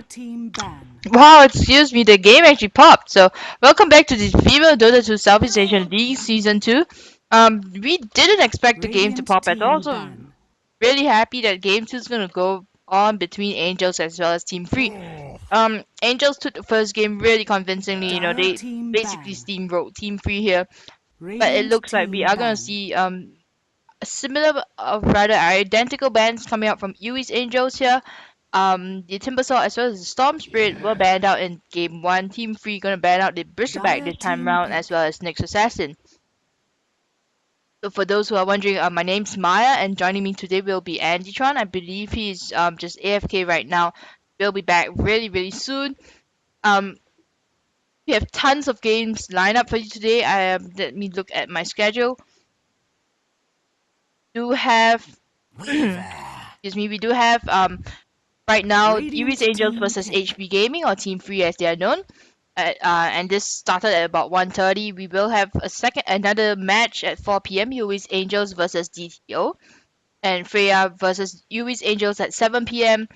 Team ban. Wow, excuse me, the game actually popped. So, welcome back to the female Dota 2 Southeast Asian League Season 2. We didn't expect the game to Radiant pop at all, team so ban. really happy that Game 2 is gonna go on between Angels as well as Team 3. Angels took the first game really convincingly, Dire they team basically ban. steamrolled Team 3 here, but it Radiant looks like we team are gonna ban. see a similar, rather identical bans coming out from Yui's Angels here. The Timbersaw as well as the Storm Spirit were banned out in game one. Team 3 gonna ban out the Bristleback Dire this time team round as pick. well as Nyx Assassin. So for those who are wondering, my name's Maya and joining me today will be Andytron. I believe he's just AFK right now. We'll be back really soon. Um, we have tons of games lined up for you today. Let me look at my schedule. Do have excuse me, we do have right now Yuri's Radiant Angels team versus pick. HB Gaming or Team 3 as they are known. And this started at about 1:30. We will have another match at 4 p.m. Yui's Angels versus DTO, and Freya versus Yui's Angels at 7 p.m.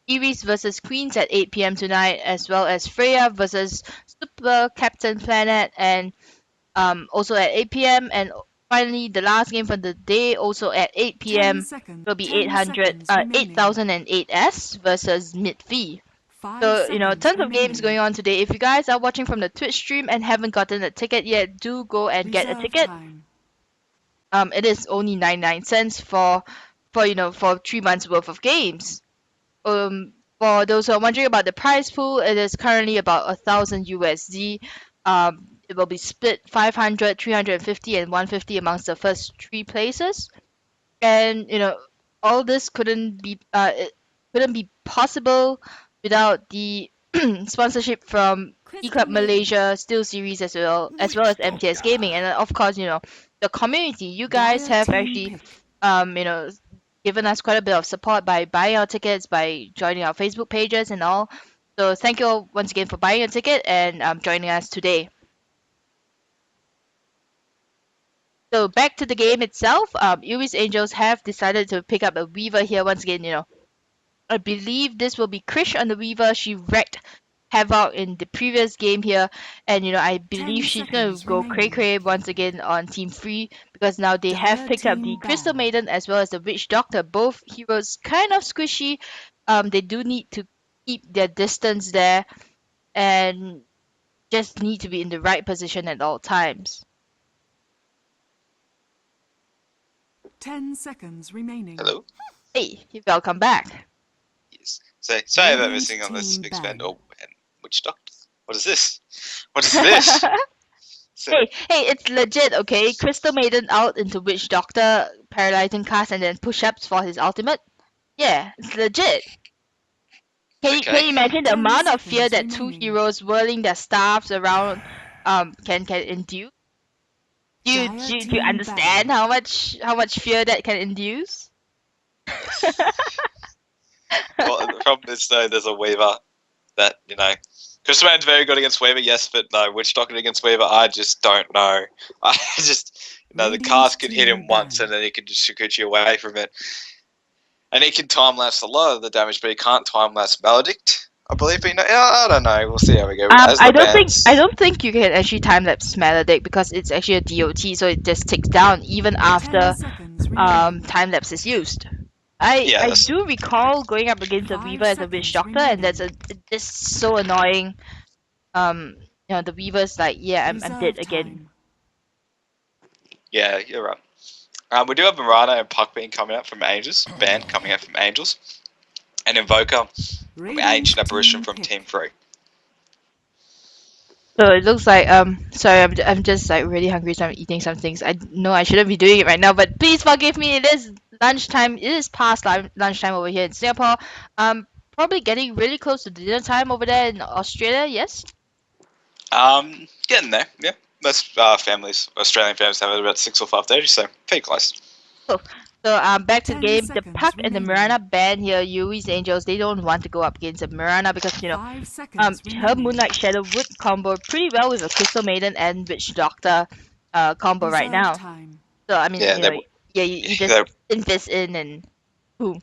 Iris versus Queens at 8 p.m. tonight, as well as Freya versus Super Captain Planet, and also at 8 p.m. And finally, the last game for the day, also at 8 p.m. will be 10 seconds remaining. 8008S versus Mid-V. 5 So, seconds tons of games remaining. going on today. If you guys are watching from the Twitch stream and haven't gotten a ticket yet, do go and get a Reserve ticket. time. It is only 99 cents for 3 months worth of games. For those who are wondering about the prize pool, it is currently about 1,000 USD. It will be split 500, 350, and 150 amongst the first three places. And all this it couldn't be possible without the sponsorship from Crystal eClub Maiden. Malaysia, Steel Series as well as Witch MTS Doctor. Gaming, and of course the community. You guys Dire have team actually pick. um you know given us quite a bit of support by buying our tickets, by joining our Facebook pages and all. So thank you all once again for buying a ticket and joining us today. So back to the game itself, Ubi's Angels have decided to pick up a Weaver here once again. I believe this will be Krish on the Weaver. She wrecked havoc in the previous game here, and I 10 believe she's gonna seconds go cray remaining. cray once again on Team 3 because now they have Dire picked up the team Crystal ban. Maiden as well as the Witch Doctor. Both heroes kind of squishy. They do need to keep their distance there and just need to be in the right position at all times. 10 seconds remaining. Hello? Hey, welcome back. Yes. So, sorry about Radiant missing on this team expand. ban. Oh, and Witch Doctor? What is this? What is this? So, Hey, it's legit, okay? Crystal Maiden out into Witch Doctor, paralyzing cast, and then push-ups for his ultimate. Yeah, it's legit. Can okay. you imagine the 10 amount of fear seconds that two remaining. heroes whirling their staffs around can induce? Dire Do you team understand ban. how much fear that can induce? Yes. Well, the problem is, though, there's a Weaver that, Crystal Man's very good against Weaver, yes, but no, Witch Doctor against Weaver, I just don't know. I just, the Radiant cast could hit team him once and ban. then he can just shoot you away from it. And he can time lapse a lot of the damage, but he can't time lapse Maledict, I believe. But, I don't know. We'll see how we go. As I the don't think I bands. don't think you can actually time lapse Maledict because it's actually a DOT, so it just ticks down even 10 after seconds remaining. time lapse is used. I Yeah, I that's do recall going up against a 5 Weaver as a Witch seconds Doctor, and remaining. it's just so annoying. The Weaver's like, yeah, I'm dead Reserve again. time. Yeah, you're right. We do have Mirana and Puckbean coming out from Angels, band coming out from Angels, and Invoker from Ancient Radiant Apparition team from Team pick. 3. So it looks like sorry, I'm just like really hungry, so I'm eating some things. I know I shouldn't be doing it right now, but please forgive me. It is lunchtime. It is past lunchtime over here in Singapore. Probably getting really close to dinner time over there in Australia. Yes. Getting there, yeah. Most families, Australian families, have it about 6 or 5:30, so pretty close. Cool. So back to the 10 game. The Puck seconds and the remaining. Mirana band here, Yui's Angels, they don't want to go up against the Mirana because 5 seconds her remaining. Moonlight Shadow would combo pretty well with a Crystal Maiden and Witch Doctor combo right Reserve now. time. So I mean, Yeah, yeah, you just they invest in and boom.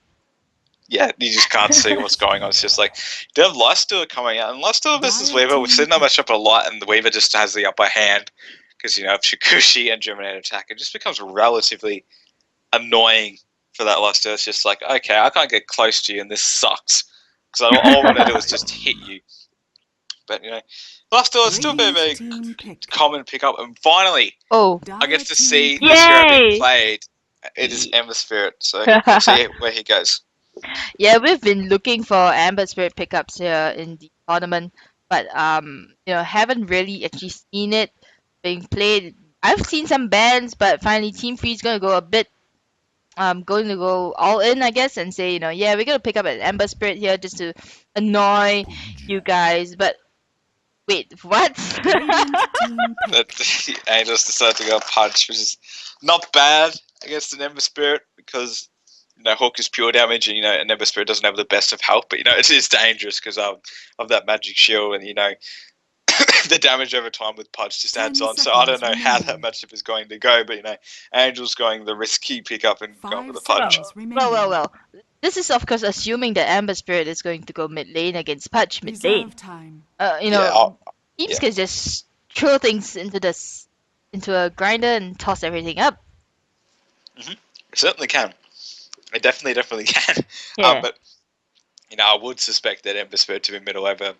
yeah, you just can't see what's going on. It's just like, they have Lifestealer coming out, and Lifestealer versus Weaver, we've seen that matchup a lot, and the Weaver just has the upper hand because, of Shikushi and Germinator attack. It just becomes relatively annoying for that Lifestealer. It's just like, okay, I can't get close to you, and this sucks because all I want to do is just hit you. But, Lifestealer is still a very common pickup, and finally, I get to see this hero being played. It is Ember Spirit, so we'll see where he goes. Yeah, we've been looking for Amber Spirit pickups here in the tournament, but haven't really actually seen it being played. I've seen some bans, but finally Team Free is gonna go a bit going to go all in, I guess, and say, yeah, we're gonna pick up an Amber Spirit here just to annoy you guys. But wait, what? The Angels decided to go punch, which is not bad against an Ember Spirit because Hawk is pure damage, and an Ember Spirit doesn't have the best of health, but it is dangerous because of that magic shield, and the damage over time with punch just adds on. So I don't know how that matchup is going to go, but Angel's going the risky pickup and going with the punch. Well. This is of course assuming that Amber Spirit is going to go mid lane against Punch mid lane. Teams can just throw things into a grinder and toss everything up. Mm-hmm. It certainly can. It definitely can. Yeah. But I would suspect that Ember Spirit to be middle over,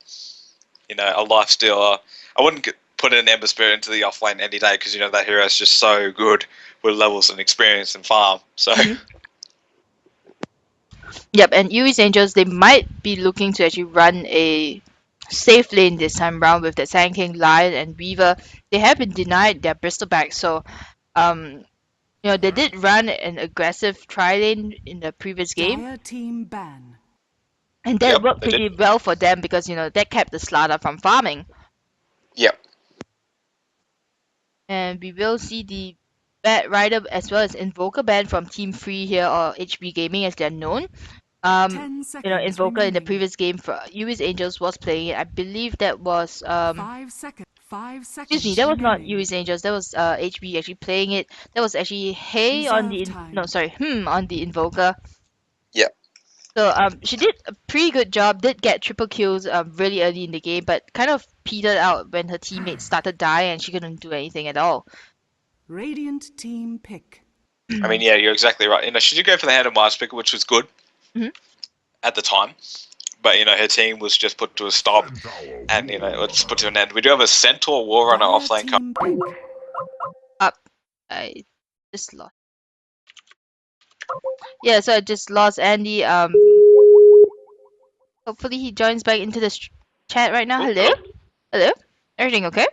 a Lifestealer. I wouldn't put an Ember Spirit into the offlane any day because that hero is just so good with levels and experience and farm. So. Mm-hmm. Yep, and Yui's Angels, they might be looking to actually run a safe lane this time round with the Sand King, Lion, and Weaver. They have been denied their Bristleback, so they did run an aggressive tri lane in the previous game. Team ban. And that worked pretty well for them because that kept the Slaughter from farming. Yep. And we will see the Bat Rider as well as Invoker ban from Team Free here, or HB Gaming as they're known. Invoker in the previous game for US Angels was playing it. I believe that was 5 seconds. Excuse me, that was not US Angels. That was HB actually playing it. That was actually Hey on the on the Invoker. Yeah. So she did a pretty good job. Did get triple kills really early in the game, but kind of petered out when her teammates started dying and she couldn't do anything at all. Radiant team pick. I mean, yeah, you're exactly right. She did go for the hand of Mars picker, which was good at the time. But, her team was just put to a stop. And, let's put to an end. We do have a Centaur War on our offlane coming up. I just lost. Yeah, so I just lost Andy. Hopefully he joins back into the chat right now. Hello? Hello? Everything okay?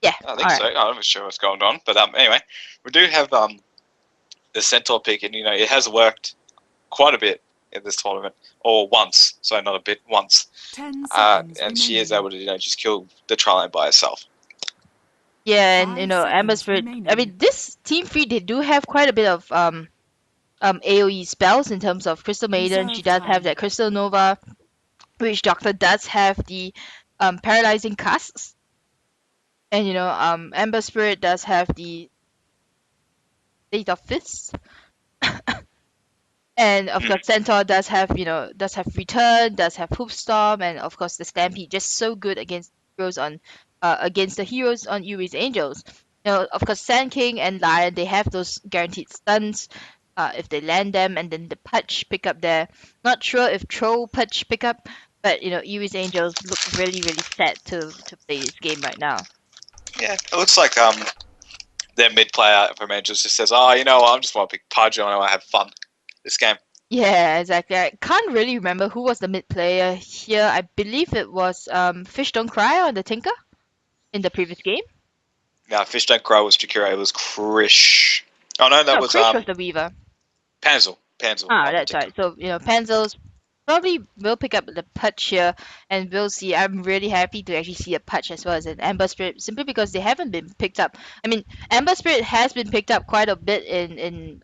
Yeah. I think so. I'm not sure what's going on. But anyway, we do have the Centaur pick, and it has worked quite a bit in this tournament, or once. So not a bit, once. 10 seconds and she is able to just kill the Trilane by herself. Yeah, and Amber Spirit. I mean, this Team Free, they do have quite a bit of AoE spells in terms of Crystal Maiden. She does have that Crystal Nova. Witch Doctor does have the paralyzing casts. And Amber Spirit does have the State of Fist. And of course Centaur does have Return, does have Hoofstorm, and of course the Stampede, just so good against the heroes on Yui's Angels. Of course Sand King and Lion, they have those guaranteed stuns if they land them, and then the Pudge pickup there. Not sure if Troll Pudge pickup, but Yui's Angels look really, really set to play this game right now. Yeah, it looks like their mid player from Angels just says, I just want to pick Pudge and I want to have fun this game. Yeah, exactly. I can't really remember who was the mid player here. I believe it was Fish Don't Cry on the Tinker in the previous game. No, Fish Don't Cry was Jakira. It was Krish. Oh no, that was Krish was the Weaver. Panzel. That's right. So Panzel's probably will pick up the Pudge here, and we'll see. I'm really happy to actually see a Pudge as well as an Amber Spirit, simply because they haven't been picked up. I mean, Amber Spirit has been picked up quite a bit in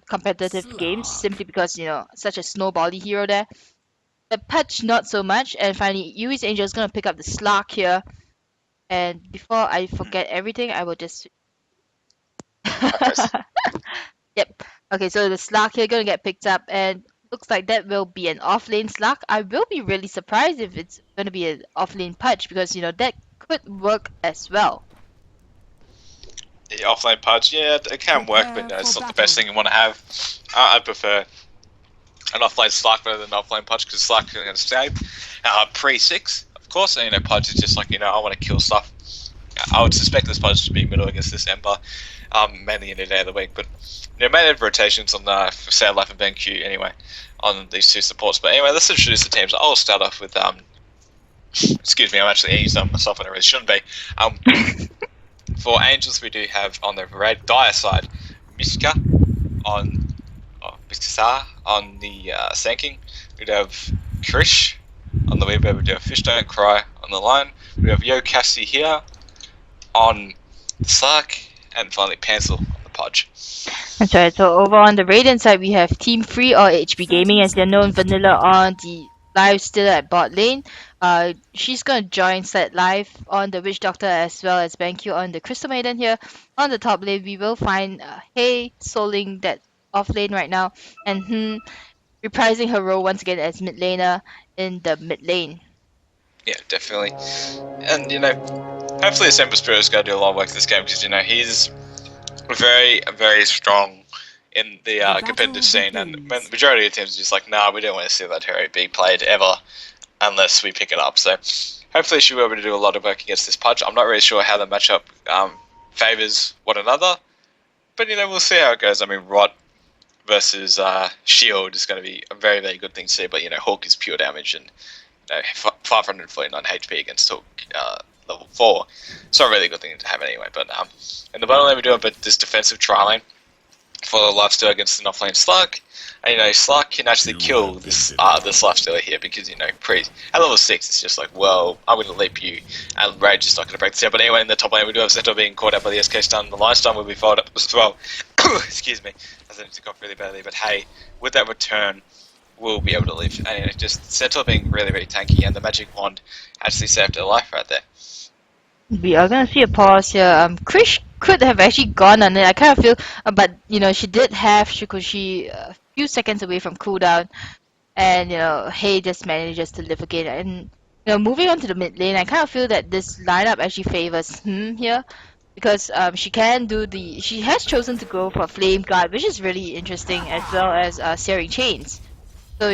competitive games, simply because such a snowbally hero there. The Pudge not so much, and finally Yui's Angel is gonna pick up the Slark here. And before I forget everything, I will just. Yep. Okay, so the Slark here gonna get picked up, and looks like that will be an offlane slug. I will be really surprised if it's going to be an offlane punch because that could work as well. The offlane punch, yeah, it can work, but it's not the best thing you want to have. I prefer an offlane slug rather than an offlane punch because slug can stay pre-6, of course, and punch is just like I want to kill stuff. I would suspect this punch to be middle against this Ember, mainly in the day of the week, but mainly rotations on Sad Life and BenQ anyway on these two supports. But anyway, let's introduce the teams. I'll start off with excuse me, I'm actually easing myself when I really shouldn't be. For Angels, we do have on the red dire side Mishka on Mishka on the Sanking. We'd have Krish on the Weaver. We do have Fish Don't Cry on the line. We have Yo Cassie here on the Sark, and finally Pencil on the Podge. That's right. So over on the Radiant side, we have Team Free or HB Gaming, as they're known, Vanilla on the live still at bot lane. She's gonna join Set Live on the Witch Doctor as well as BenQ on the Crystal Maiden here. On the top lane, we will find Hey soling that off lane right now, and reprising her role once again as mid laner in the mid lane. Yeah, definitely. And hopefully the Ember Spirit is going to do a lot of work this game because he's very, very strong in the competitive scene, and the majority of teams are just like, nah, we don't want to see that hero be played ever unless we pick it up. So hopefully she'll be able to do a lot of work against this Pudge. I'm not really sure how the matchup favors one another, but we'll see how it goes. I mean, Rot versus Shield is going to be a very, very good thing to see, but Hawk is pure damage and 549 HP against Hawk level 4. It's not really a good thing to have anyway, but in the bottom lane we do have this defensive tri-lane for the lifesteal against an offlane Slug. And Slug can actually kill this lifestealer here because at level 6 it's just like, well, I'm going to leap you and Rage is not going to break the set. But anyway, in the top lane we do have Centaur being caught out by the SK stun. The line stun will be followed up as well. Excuse me, I need to cough really badly, but hey, with that return we'll be able to live. And just Centaur being really, really tanky, and the magic wand actually saved her life right there. We are gonna see a pause here. Krish could have actually gone on it. I kind of feel, but she did have Shukushi a few seconds away from cooldown, and Hey just manages to live again. And moving on to the mid lane, I kind of feel that this lineup actually favors here, because she has chosen to go for Flame Guard, which is really interesting, as well as Searing Chains. So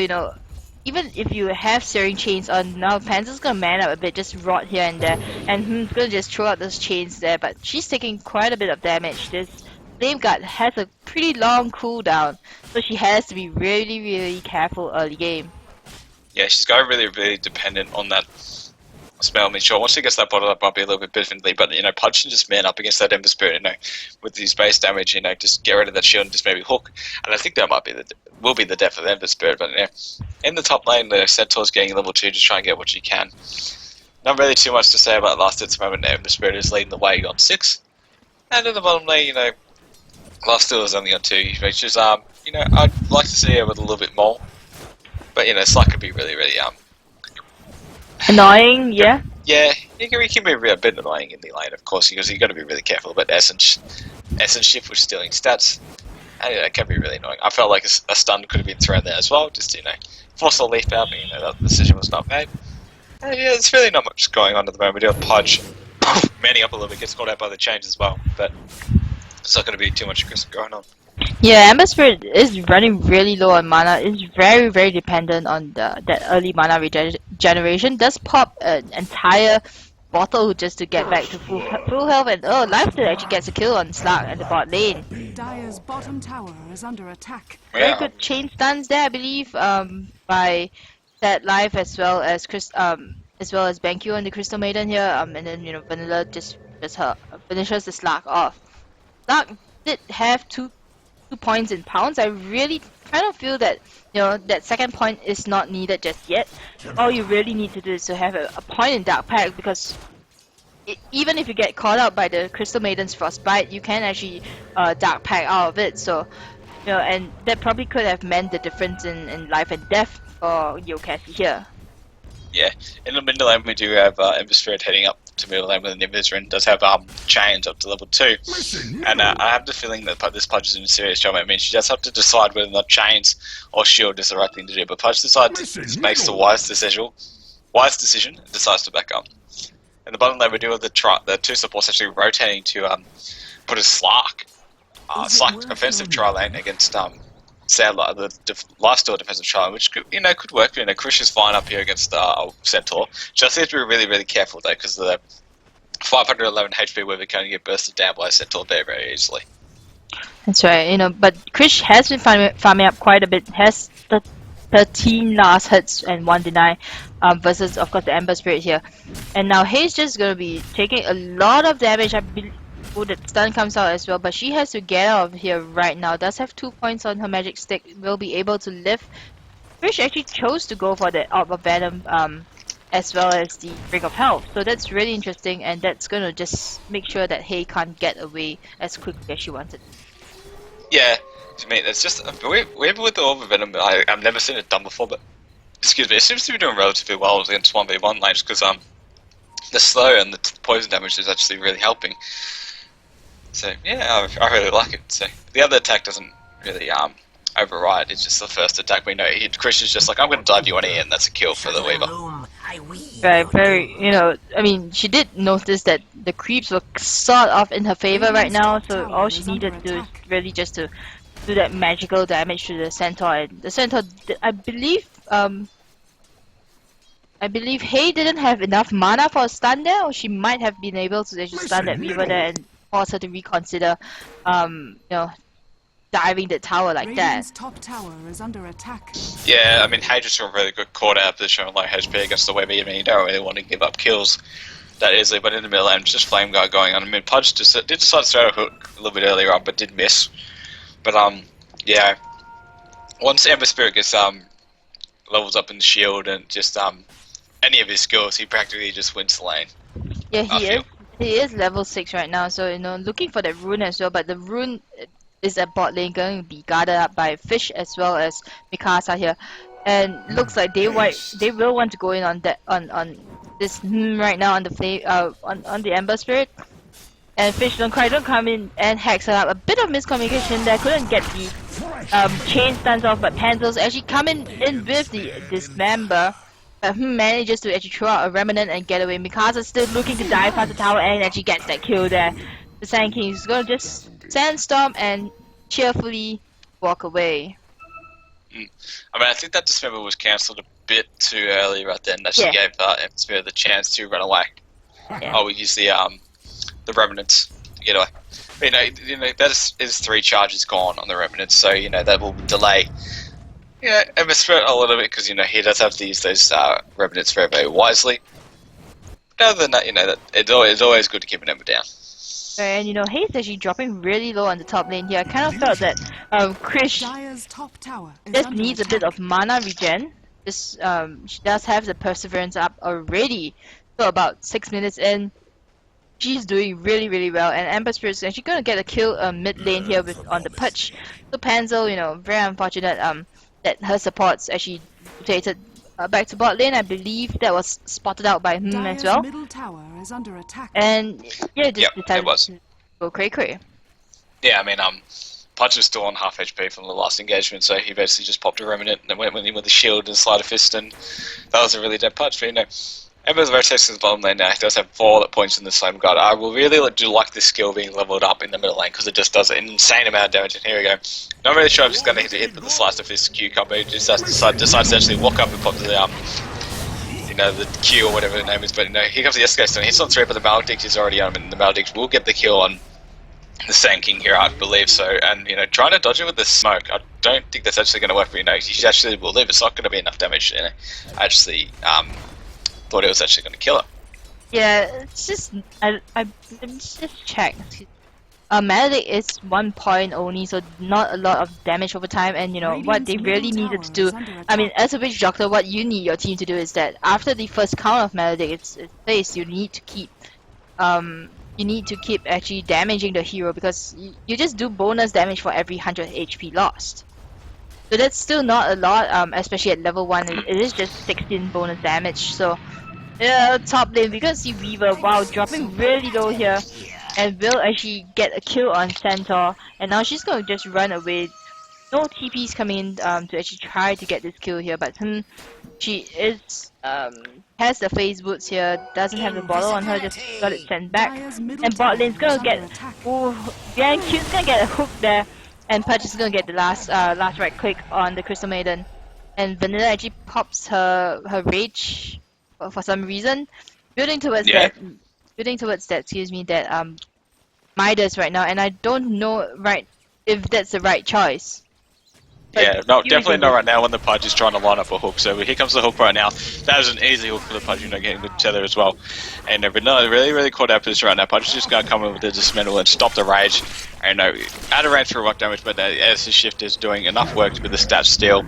even if you have Searing Chains on, now Panzer's gonna man up a bit, just rot here and there, and he's gonna just throw out those chains there, but she's taking quite a bit of damage. This Flame Guard has a pretty long cooldown, so she has to be really, really careful early game. Yeah, she's got really, really dependent on that spell. I mean, sure, once she gets that bottled up, might be a little bit differently, but Pudge can just man up against that Ember Spirit, with his base damage, just get rid of that shield and just maybe hook. And I think that will be the death of the Ember Spirit, but in the top lane, the Centaur's getting level 2 to try and get what she can. Not really too much to say about last hits moment. Ember Spirit is leading the way on 6, and in the bottom lane, Last Steal is only on 2, which is I'd like to see her with a little bit more, but Slug could be really, really annoying, yeah. Yeah, he can be a bit annoying in the lane, of course, because you got to be really careful about Essence Shift with stealing stats, and it can be really annoying. I felt like a stun could have been thrown there as well, just force a leaf out, but that decision was not made. And yeah, there's really not much going on at the moment. We do have Pudge manning up a little bit, gets caught out by the chains as well, but it's not going to be too much aggressive going on. Yeah, Ember Spirit is running really low on mana. It's very, very dependent on that early mana regeneration. Does pop an entire bottle just to get back to full health, and Lifesteal actually gets a kill on Slug at the bot lane. Dire's bottom tower is under attack. Very good chain stuns there, I believe, by Sad Life as well as BenQ on the Crystal Maiden here. And then Vanilla just finishes the Slug off. Slug did have two points in pounds. I really kind of feel that that second point is not needed just yet. All you really need to do is to have a point in Dark Pact, because even if you get caught out by the Crystal Maiden's Frostbite, you can actually Dark Pact out of it. So and that probably could have meant the difference in life and death for Yokasi here. Yeah, in the middle lane we do have Ember Spirit heading up to middle lane with an Invisrin, does have chains up to level 2. And I have the feeling that this Pudge is in serious trouble. I mean, she does have to decide whether or not chains or shield is the right thing to do. But Pudge makes the wise decision and decides to back up. In the bottom lane, we do have the 2 supports actually rotating to put a Slark offensive tri lane against Sadler, the lifesteal defensive tri, which could work. Krish is fine up here against Centaur. Just have to be really, really careful though, because the 511 HP Weaver can get bursted down by Centaur very, very easily. That's right, but Krish has been farming up quite a bit, has 13 last hits and 1 deny versus, of course, the Ember Spirit here. And now Hayes just going to be taking a lot of damage. I believe the stun comes out as well, but she has to get out of here right now. Does have 2 points on her magic stick, will be able to live. Krish actually chose to go for the Orb of Venom as well as the Ring of Health. So that's really interesting, and that's going to just make sure that Hay can't get away as quickly as she wanted. Yeah, I mean, it's just Weaver with the Orb of Venom. I've never seen it done before, but excuse me, it seems to be doing relatively well against 1v1 lanes because the slow and the poison damage is actually really helping. So yeah, I really like it. So the other attack doesn't really override. It's just the first attack we know. Krish is just like, I'm going to dive you on E, and that's a kill for the Weaver. Right, very, I mean, she did notice that the creeps were sort of in her favor right now, so all she needed to do is really just to do that magical damage to the Centaur. And the Centaur, I believe Hay didn't have enough mana for a stun there, or she might have been able to actually stun that Weaver there and force her to reconsider, diving the tower like that. Top tower is under attack. Yeah, I mean, Hay just got a really good caught out position on low HP against the Weaver. I mean, you don't really want to give up kills that easily, but in the middle lane, just Flame Guard going on. I mean, Pudge did decide to throw a hook a little bit earlier on, but did miss. But yeah, once Ember Spirit gets levels up in the shield and just any of his skills, he practically just wins the lane. Yeah, he is level 6 right now, so looking for that rune as well, but the rune is at bot lane going to be guarded up by Fish as well as Mikasa here, and looks like they will want to go in on that on this right now on the flame on the Ember Spirit, and Fish don't come in and hacks her up. A bit of miscommunication there, couldn't get the chain stuns off, but Panzel's actually coming in with the Dismember. But manages to actually throw out a Remnant and get away. Mikasa's still looking to dive past the tower and actually gets that kill there. The Sand King is going to just Sandstorm and cheerfully walk away. I mean, I think that Dismember was cancelled a bit too early right then. That she gave Ember the chance to run away. Yeah. Oh, we use the Remnants to get away. But, that is 3 charges gone on the Remnants, so that will delay. Yeah, Ember Spirit a little bit because he does have to use those Revenants very, very wisely. But other than that, that it's always good to keep an Ember down. And Hayes actually dropping really low on the top lane here. I kind of felt that Krish just needs a bit of mana regen. She does have the Perseverance up already, so about 6 minutes in. She's doing really, really well, and Ember Spirit's actually gonna get a kill mid lane here on the Pudge. So Panzel, very unfortunate that her supports actually rotated back to bot lane. I believe that was spotted out by him as well. Middle tower is under attack. And decided to go cray. Yeah, I mean, Pudge was still on half HP from the last engagement, so he basically just popped a Remnant and went in with a shield and Sleight of Fist, and that was a really dead Pudge. But Ember's rotates to the bottom lane now. He does have 4 points in the Flame Guard. I will really do like this skill being leveled up in the middle lane because it just does an insane amount of damage. And here we go. Not really sure if it's going to hit with the Slice of Fist Q combo. He just decides to actually walk up and pop to the Q or whatever the name is. But here comes the Escape Stone. Hits on 3, but the Maledict is already on him, and the Maledict will get the kill on the Sand King here, I believe so. And trying to dodge it with the smoke, I don't think that's actually going to work. But he actually will live. It's not going to be enough damage. Actually, thought it was actually going to kill her. Yeah, it's just let me just check. Maledict is 1 point only, so not a lot of damage over time. And what they really needed to do, I mean, as a witch doctor, what you need your team to do is that after the first count of Maledict its place, you need to keep actually damaging the hero, because you just do bonus damage for every 100 HP lost. So that's still not a lot, especially at level 1. It is just 16 bonus damage. So Yeah, top lane, we're gonna see Weaver, wow, dropping really low here. And will actually get a kill on Centaur. And now she's gonna just run away. No TPs coming in to actually try to get this kill here, but she is has the phase boots here, doesn't have the bottle on her, just got it sent back. Dire's middle And bot tower lane's gonna is get under attack. yeah, Q's gonna get a hook there, and Pudge is gonna get the last right click on the Crystal Maiden. And Vanilla actually pops her rage for some reason, building towards that, excuse me, that Midas right now, and I don't know if that's the right choice. Yeah, no, definitely not right now when the Pudge is trying to line up a hook. So here comes the hook right now. That was an easy hook for the Pudge, getting good tether as well. And Vanilla really caught out position right now. Pudge is just going to come in with the Dismantle and stop the rage. And out of range for rock damage, but as the shift is doing enough work with the stat steal,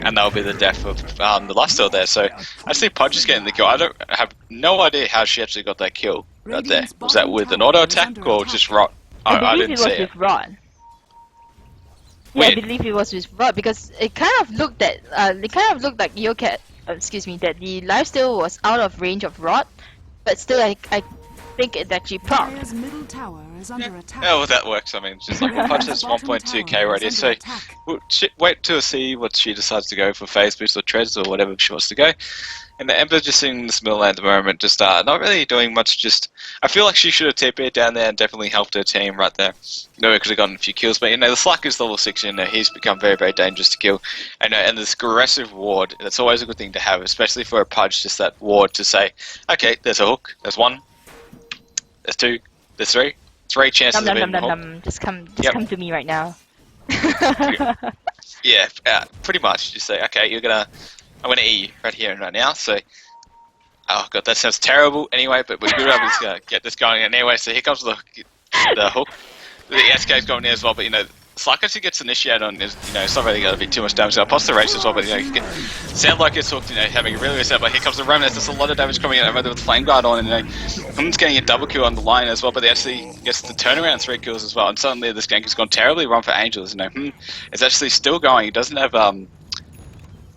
and that'll be the death of the lifesteal there. So I see Pudge is getting the kill. I have no idea how she actually got that kill right there. Was that with an auto attack or just rot? I didn't see it. Yeah, I believe it was with Rod because it kind of looked like Yokat, that the lifesteal was out of range of Rod, but still I think it actually proc. Dire's middle tower is under attack. Yeah, well that works. I mean, it's just like the Pudge has 1.2k radius, so we'll wait to see what she decides to go for phase boost or treads or whatever she wants to go. And the Ember just in this middle lane at the moment, just not really doing much. Just I feel like she should have TP'd down there and definitely helped her team right there. We could have gotten a few kills, but the Slack is level 6, he's become very dangerous to kill. And this aggressive ward, that's always a good thing to have, especially for a Pudge. Just that ward to say, okay, there's a hook, there's 1, there's 2, there's 3. 3 chances of hitting the hook. Just come to me right now. Yeah, pretty much. Just say, okay, I'm gonna E right here and right now. So, oh god, that sounds terrible. Anyway, but we're good able to get this going anyway. So here comes the hook. The SK is going in as well, but Slack actually gets initiated on is it's not really going to be too much damage. I'll post the race as well, but sound like it's hooked. Having a really sad. But here comes the Remnant. There's a lot of damage coming in with Flame Guard on, and Hum's getting a double kill on the line as well. But they actually gets the turnaround 3 kills as well. And suddenly this gank has gone terribly wrong for Angels. It's actually still going. He doesn't have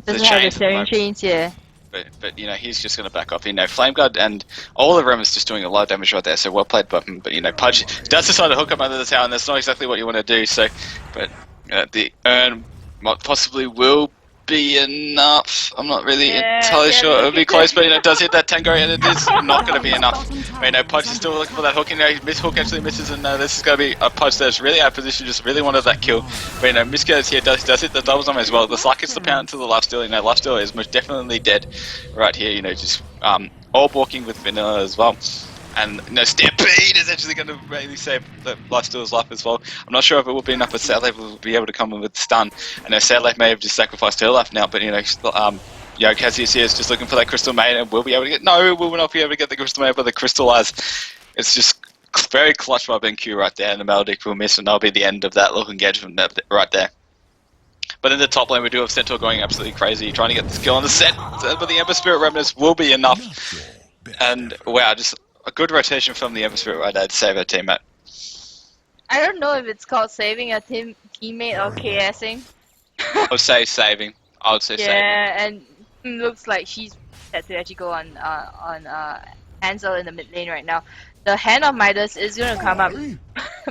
the chains, yeah. But he's just going to back off. Flame Guard and all the Rem is just doing a lot of damage right there. So well played by him. But Pudge does decide to hook up under the tower, and that's not exactly what you want to do. So, but the urn possibly will be enough. I'm not really entirely sure. It'll be close, but it does hit that Tango, and it is not going to be enough. Pudge is still looking for that hook. Miss Hook actually misses, and this is going to be a Pudge that's really out of position. Just really wanted that kill. But Miss goes here, does hit the doubles on as well. The Slack gets the pound to the lifesteal. Lifesteal is most definitely dead right here. Just all walking with Vanilla as well. And Stampede is actually going to really save the lifesteal's life as well. I'm not sure if it will be enough, but Sadlife will be able to come in with stun. I know Sadlife may have just sacrificed her life now, but Cassius here is just looking for that Crystal Maid, and we'll be able to get. No, we will not be able to get the Crystal Maid, but the Crystallize. It's just very clutch by BenQ right there, and the Maledict will miss, and that'll be the end of that little engagement right there. But in the top lane, we do have Centaur going absolutely crazy, trying to get this kill on the set, but the Ember Spirit Remnants will be enough. And wow, just a good rotation from the Ember Spirit right there to save her teammate. I don't know if it's called saving a teammate or KSing. I would say saving. Saving. Yeah, and looks like she's set to actually go on Hansel in the mid lane right now. The Hand of Midas is going to come up.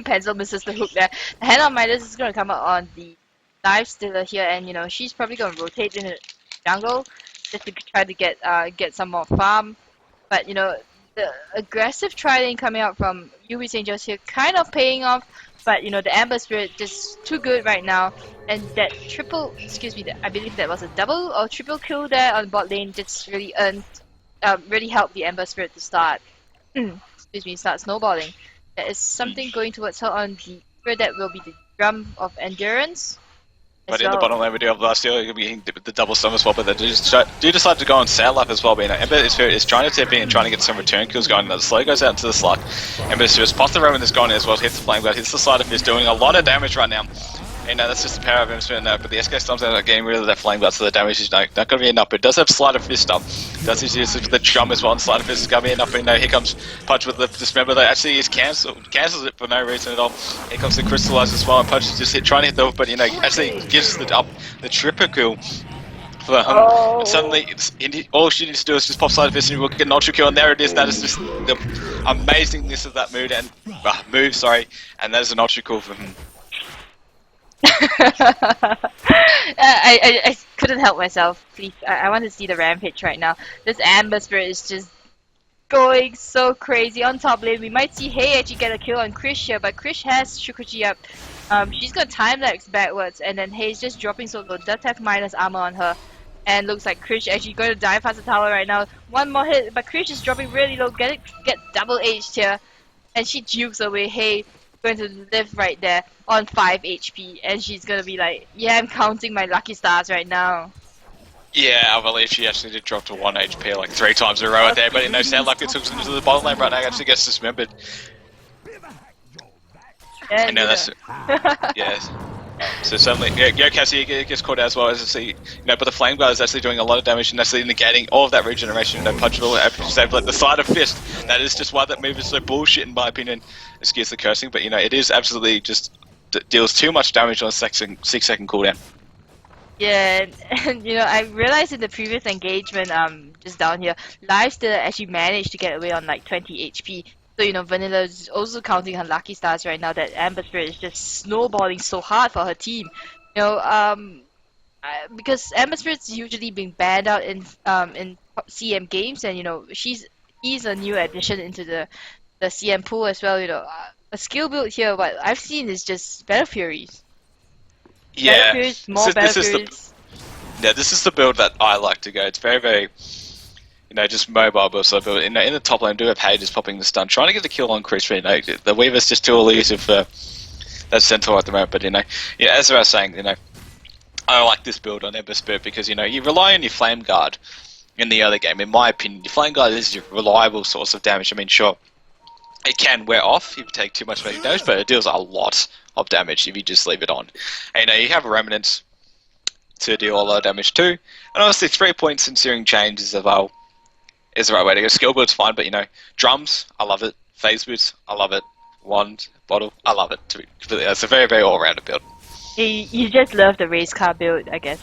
Pencil misses the hook there. The Hand of Midas is going to come up on the Dive Stealer here, and she's probably going to rotate in the jungle just to try to get some more farm. But the aggressive trident coming out from UV's Angels here kind of paying off, but the Amber Spirit just too good right now, and that I believe that was a double or triple kill there on bot lane just really helped the Amber Spirit to start snowballing. There is something going towards her on the spirit that will be the Drum of Endurance. But in the bottom lane we do have last year, you'll be hitting the double stun as well, but they do decide to go on Sadlife as well, but Ember is trying to tip in and trying to get some return kills going. The slow goes out into the Slack. Ember is pops the Roman is going as well, hits the Flame Guard, hits the Slider Fist, doing a lot of damage right now. That's just the power of Ember now, but the SK stomps out of getting rid of that Flame Guard, so the damage is not going to be enough, but it does have Slider Fist up. Does his use of the Jump as well, and Slider Fist is going to be enough, but here comes Pudge with the Dismember that actually is cancels it for no reason at all. Here comes the Crystallize as well, and Pudge is just trying to hit the hook, but actually gives the triple kill for for him. Oh. And suddenly, all she needs to do is just pop Sleight of Fist and we'll get an ultra kill, and there it is. That is just the amazingness of that mood and move, sorry, and that is an ultra kill for him. I couldn't help myself. Please, I want to see the rampage right now. This Amber Spirit is just going so crazy on top lane. We might see Hey actually get a kill on Krish here, but Krish has Shukuchi up. She's got time lapse backwards, and then Hey's just dropping so low. Does have minus armor on her, and looks like Krish actually going to dive past the tower right now. One more hit, but Krish is dropping really low. Get double H'd here, and she jukes away. Hey going to live right there on 5 HP, and she's gonna be like, yeah, I'm counting my lucky stars right now. Yeah, I believe she actually did drop to 1 HP like 3 times in a row right there, but you know, sad luck it took them to the bottom lane right now, actually gets dismembered. And now that's yes. So suddenly, yeah, Cassie gets caught out as well as I see, you know, but the Flame Guard is actually doing a lot of damage and actually negating all of that regeneration. You know, punchable, like the Sleight of Fist. That is just why that move is so bullshit in my opinion. Excuse the cursing, but you know, it is absolutely just deals too much damage on a 6-second cooldown. Yeah, and you know, I realized in the previous engagement, just down here, Lifesteal actually managed to get away on like 20 HP. So, you know, Vanilla is also counting her lucky stars right now that Amber Spirit is just snowballing so hard for her team. You know, because Amber Spirit's usually being banned out in CM games, and you know, he's a new addition into the CM pool as well. You know, a skill build here, what I've seen is just Battle Furies. Yeah, Furies, more Battle Furies. This is the build that I like to go. It's very, very, you know, just mobile build. So build. You know, in the top lane, do have Hay just popping the stun, trying to get the kill on Chris. You know, the Weaver's just too elusive for that Centaur at the moment. But you know, yeah, as I was saying, you know, I like this build on Ember Spirit because you know you rely on your Flame Guard in the other game. In my opinion, your Flame Guard is your reliable source of damage. I mean, sure, it can wear off if you take too much damage, but it deals a lot of damage if you just leave it on. And you know, you have Remnants to deal a lot of damage too. And honestly, 3 points in Searing Change is the right way to go. Skill build's fine, but you know, drums, I love it. Phase boots, I love it. Wand, bottle, I love it. It's a very, very all-rounded build. You just love the race car build, I guess.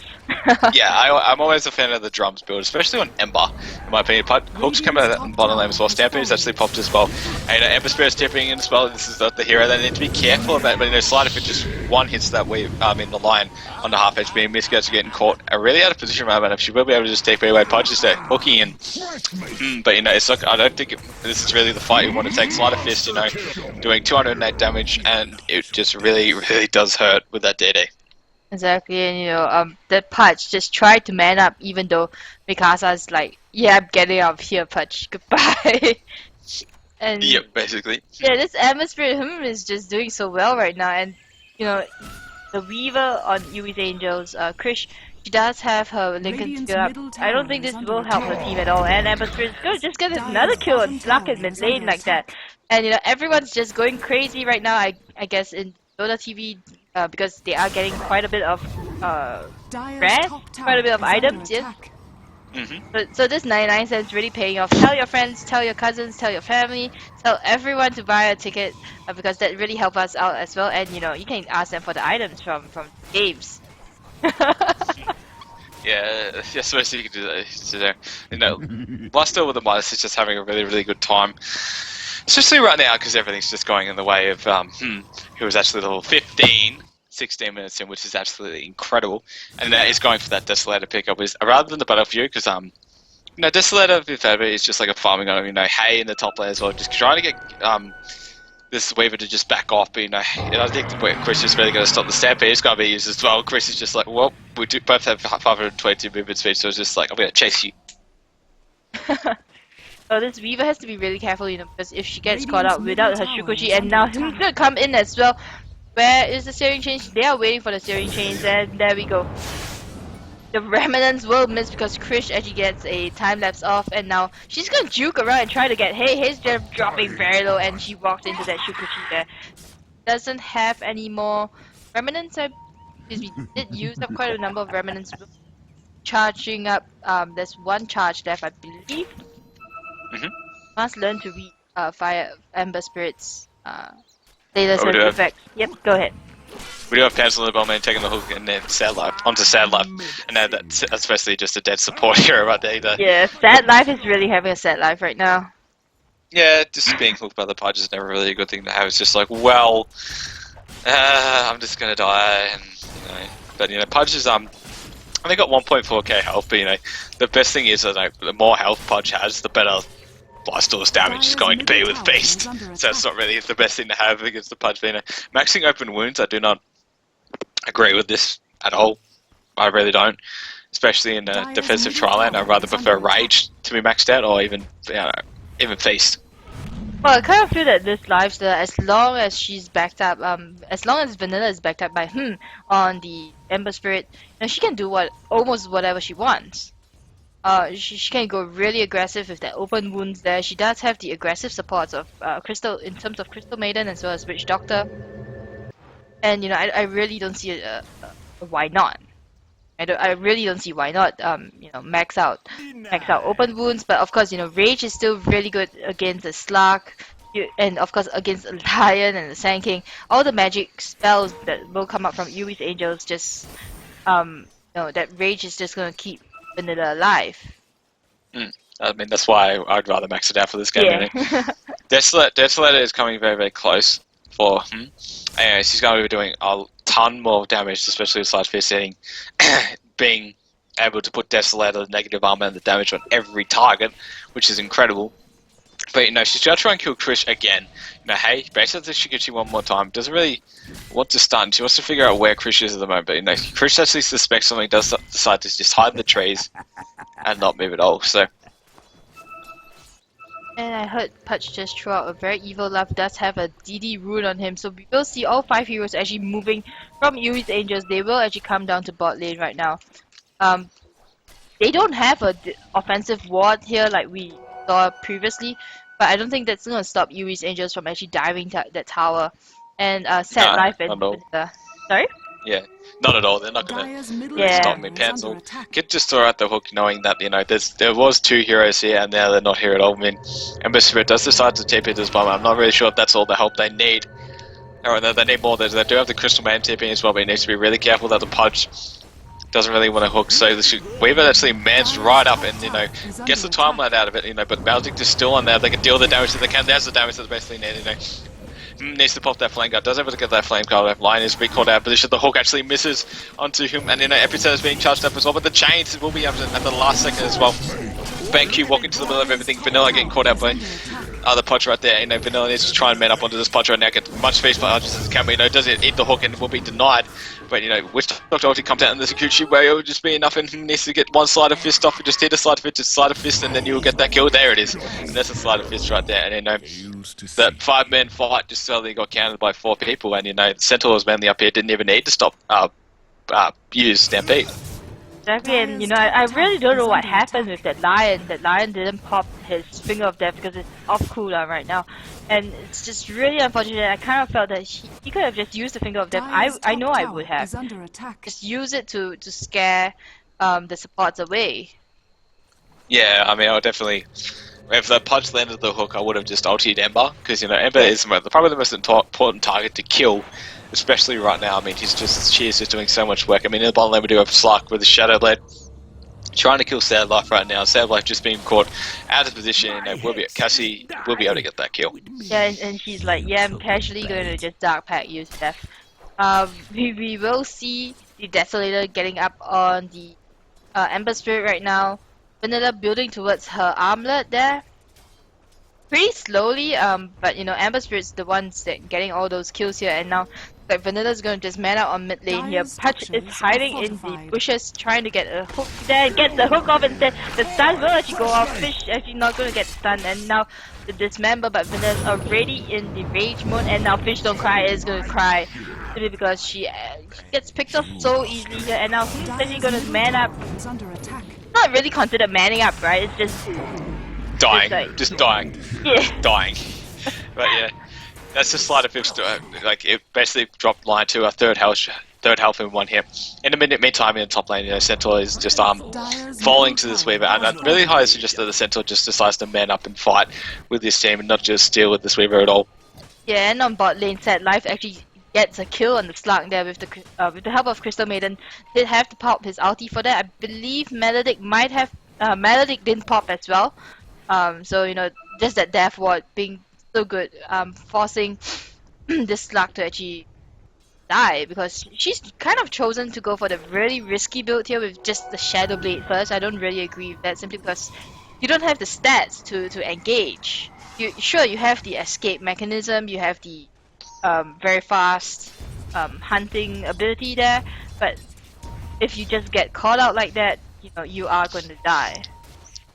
Yeah, I'm always a fan of the drums build, especially on Ember, in my opinion. Hook's coming out of the bottom lane as well. Stampede is actually popped as well. And you know, Ember Spirit's tipping in as well. This is not the hero they need to be careful about. But you know, Sleight of Fist just one hits that wave in the line on the half HP. Miskat's getting caught really out of position right now. She will be able to just take away punches there, hooking in. But you know, it's not, I don't think this is really the fight you want to take. Sleight of Fist, you know, doing 208 damage, and it just really, really does hurt with that DD. Exactly, and you know, the Pudge just tried to man up, even though Mikasa's like, yeah, I'm getting out of here, Pudge, goodbye. And yep, basically. yeah, this Amber Spirit is just doing so well right now, and you know, the Weaver on Yui's Angels, Krish, she does have her Lincoln skill up. I don't think this will help her team at all, and Amber Spirit is gonna just get another kill on Slug and mid lane like that. And you know, everyone's just going crazy right now, I guess, in DotaTV, because they are getting quite a bit of rest, quite a bit of items, yes. So this 99 cents really paying off. Tell your friends, tell your cousins, tell your family, tell everyone to buy a ticket, because that really helps us out as well. And you know, you can ask them for the items from games. Yeah, especially you can do that. So, you know, Blaster with the Midas is just having a really, really good time. Especially right now, because everything's just going in the way of who was actually level 15, 16 minutes in, which is absolutely incredible. And now he's going for that Desolator pickup, rather than the Battlefield, because you know, Desolator is just like a farming item. You know, Hay in the top lane as well, just trying to get this Weaver to just back off. But you know, I think Chris is really going to stop the Stampede. It's going to be used as well. Chris is just like, well, we do both have 522 movement speed, so it's just like, I'm going to chase you. So this Weaver has to be really careful, you know, because if she gets caught out without her Shukuchi, and now he's gonna come in as well. Where is the steering change? They are waiting for the steering change, and there we go. The Remnants will miss because Krish actually gets a time lapse off, and now she's gonna juke around and try to get Hay's just dropping very low, and she walked into that Shukuchi there. Doesn't have any more Remnants. We did use up quite a number of Remnants. Charging up, there's one charge left, I believe. Must learn to read Fire Ember Spirits Layla effect. Yep, go ahead. We do have Pants on the bottom lane taking the hook and then Sad Life onto Sad Life. And now that's especially just a dead support hero right there either. Yeah, Sad Life is really having a sad life right now. Yeah, just being hooked by the Pudge is never really a good thing to have. It's just like, well, I'm just gonna die, and But Pudge is they got 1.4k health, but the best thing is that the more health Pudge has, the better Blastdoor's damage is going to be with Beast. So it's not really the best thing to have against the Pudge. But maxing open wounds, I do not agree with this at all. I really don't. Especially in a defensive trial lane, I'd rather prefer Rage to be maxed out, or even Feast. Well, I kind of feel that this Lifesteal, as long as she's backed up, as long as Vanilla is backed up by on the Ember Spirit, she can do almost whatever she wants. She can go really aggressive with that open wounds there. She does have the aggressive supports of Crystal in terms of Crystal Maiden as well as Witch Doctor. And I really don't see a why not. I really don't see why not. Max out open wounds, but of course, Rage is still really good against the Slug, and of course against the Lion and the Sand King. All the magic spells that will come up from Yui's Angels, just that Rage is just gonna keep Vanilla alive. I mean, that's why I'd rather max it out for this game. Yeah. Desolator is coming very, very close for Anyway, she's going to be doing a ton more damage, especially with Side Fist hitting, being able to put Desolator, negative armor, and the damage on every target, which is incredible. But she's going to try and kill Krish again. Hey, basically she gets you one more time. Doesn't really want to stun. She wants to figure out where Krish is at the moment. But Krish actually suspects something, does decide to just hide in the trees and not move at all. So. And I heard Pudge just throw out a very evil laugh, does have a DD rune on him, so we will see all 5 heroes actually moving from Yui's Angels. They will actually come down to bot lane right now. They don't have a offensive ward here like we saw previously, but I don't think that's going to stop Yui's Angels from actually diving that tower. And Sad Life and sorry? Yeah, not at all. They're not going to stop me. Pencil could just throw out the hook, knowing that there was 2 heroes here, and now they're not here at all. I mean, Ember Spirit does decide to TP this bomb. I'm not really sure if that's all the help they need. Or they need more. They do have the Crystal Man TP as well, but he needs to be really careful that the Pudge doesn't really want to hook. So Weaver actually mans right up and gets the timeline out of it. But Maldic is still on there. They can deal the damage that they can. There's the damage that's basically needed. Needs to pop that flame guard, does able to get that flame guard. Lion is being called out of position. The hook actually misses onto him, and Epicenter is being charged up as well. But the chains will be up at the last second as well. BenQ walking to the middle of everything. Vanilla getting caught out by the Pudge right there. Vanilla needs to try and man up onto this Pudge right now. Get much space by Archers as it can, but does it eat the hook and will be denied. But Witch Doctor ulti comes out in the Sakuchi where it will just be enough, and he needs to get one Sleight of Fist off and just hit a Sleight of Fist, just Sleight of Fist, and then you'll get that kill. There it is. And that's a Sleight of Fist right there. And that 5-man fight just suddenly got countered by 4 people, and the Centaurs mainly up here didn't even need to stop use Stampede. Exactly, and I really don't know what happened with that Lion. That Lion didn't pop his Finger of Death because it's off cooldown right now. And it's just really unfortunate. I kind of felt that he could have just used the Finger of Death. I know I would have. Just use it to scare the supports away. Yeah, I mean, I would definitely... If the Pudge landed the hook, I would have just ultied Ember, because Ember is probably the most important target to kill, especially right now. I mean, she is just doing so much work. I mean, in the bottom lane we do have Slug with the Shadow Blade, trying to kill Sad Life right now. Sad Life just being caught out of position, and Cassie will be able to get that kill. Yeah, and she's like, yeah, I'm casually going to just Dark Pact use Death. We will see the Desolator getting up on the Ember Spirit right now. Vanilla building towards her armlet there. Pretty slowly, but Ember Spirit's the ones that getting all those kills here, and now Vanilla's gonna just man out on mid lane here. Pudge is hiding in the bushes, trying to get a hook there, gets the hook off instead. The stun will actually go off. Fish actually not gonna get stunned, and now the dismember, but Vanilla's already in the rage mode, and now Fish Don't Cry is gonna cry simply because she gets picked off so easily here, and now he's actually gonna man up. Not really considered manning up, right? It's just dying, just dying, yeah, dying. But yeah, that's the Sleight of Fist. It basically dropped line to a third health in one hit. In the meantime, in the top lane, Centaur is just falling to this Weaver, and I'd really highly suggest that the Centaur just decides to man up and fight with this team and not just deal with this Weaver at all. Yeah, and on bot lane, Sad Life actually gets a kill on the slug there with the help of Crystal Maiden. Did have to pop his ulti for that. I believe Melodic might have Melodic didn't pop as well. So you know, just that death ward being so good, forcing this slug to actually die because she's kind of chosen to go for the really risky build here with just the Shadow Blade first. I don't really agree with that simply because you don't have the stats to engage. You have the escape mechanism, you have the very fast hunting ability there, but if you just get caught out like that, you know you are going to die.